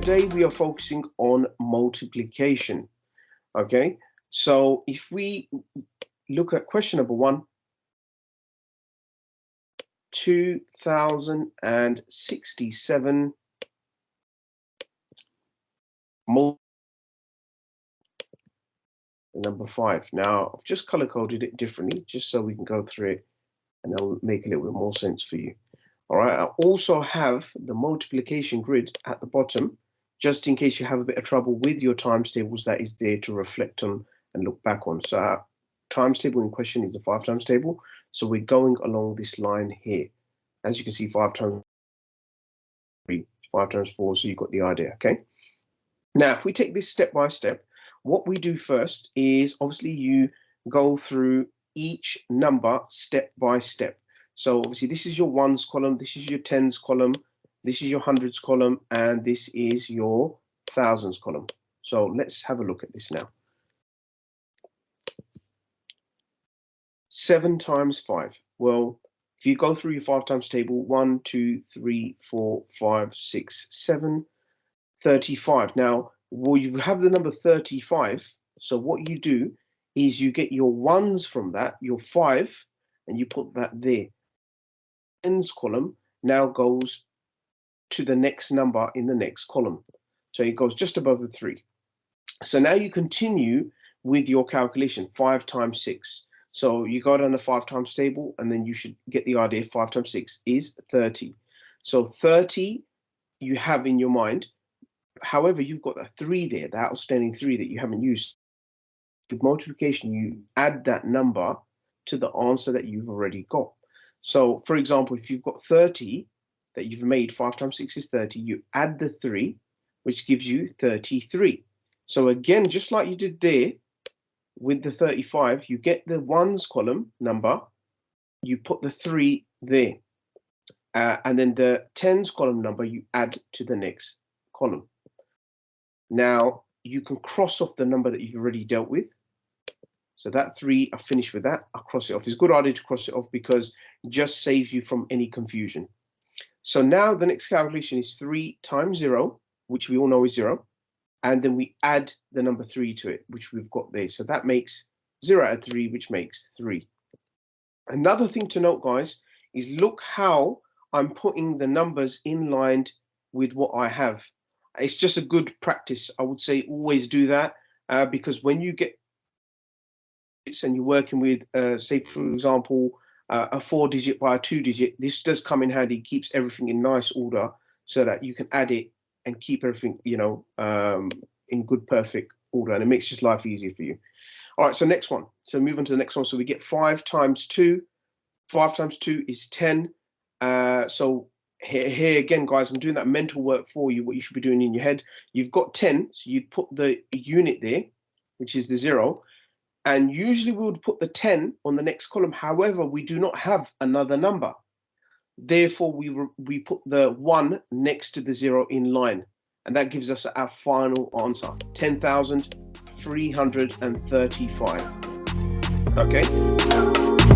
today we are focusing on multiplication. Okay, so if we look at question number 1, 2067 number 5. Now I've just color coded it differently just so we can go through it and that'll make a little bit more sense for you. All right, I also have the multiplication grid at the bottom just in case you have a bit of trouble with your times tables. That is there to reflect on and look back on. So our times table in question is the 5 times table, so we're going along this line here. As you can see, 5 times 3, 5 times 4, so you've got the idea. Okay, now if we take this step by step, what we do first is obviously you go through each number step by step. So obviously this is your ones column, this is your tens column, this is your hundreds column, and this is your thousands column. So let's have a look at this now. 7 times 5. Well, if you go through your 5 times table, 1, 2, 3, 4, 5, 6, 7, 35. Now, well, you have the number 35. So what you do is you get your ones from that, your 5, and you put that there. Tens column now goes to the next number in the next column. So it goes just above the 3. So now you continue with your calculation, 5 times 6. So you go down the 5 times table, and then you should get the idea. 5 times 6 is 30. So 30 you have in your mind. However, you've got a 3 there, the outstanding 3 that you haven't used. With multiplication, you add that number to the answer that you've already got. So, for example, if you've got 30 that you've made, 5 times 6 is 30, you add the 3, which gives you 33. So again, just like you did there with the 35, you get the ones column number, you put the 3 there, and then the tens column number you add to the next column. Now you can cross off the number that you've already dealt with. So that 3, I finished with that. I cross it off. It's a good idea to cross it off because it just saves you from any confusion. So now the next calculation is 3 times 0, which we all know is 0. And then we add the number 3 to it, which we've got there. So that makes 0 add 3, which makes 3. Another thing to note, guys, is look how I'm putting the numbers in line with what I have. It's just a good practice. I would say always do that because when you get and you're working with, say, for example, a 4-digit by a 2-digit, this does come in handy. It keeps everything in nice order so that you can add it and keep everything, you know, in good, perfect order, and it makes just life easier for you. All right, so next one. So move on to the next one. So we get 5 times 2. 5 times 2 is 10. So here again, guys, I'm doing that mental work for you, what you should be doing in your head. You've got 10, so you'd put the unit there, which is the 0. And usually we would put the 10 on the next column. However, we do not have another number. Therefore, we put the 1 next to the 0 in line. And that gives us our final answer, 10,335. Okay.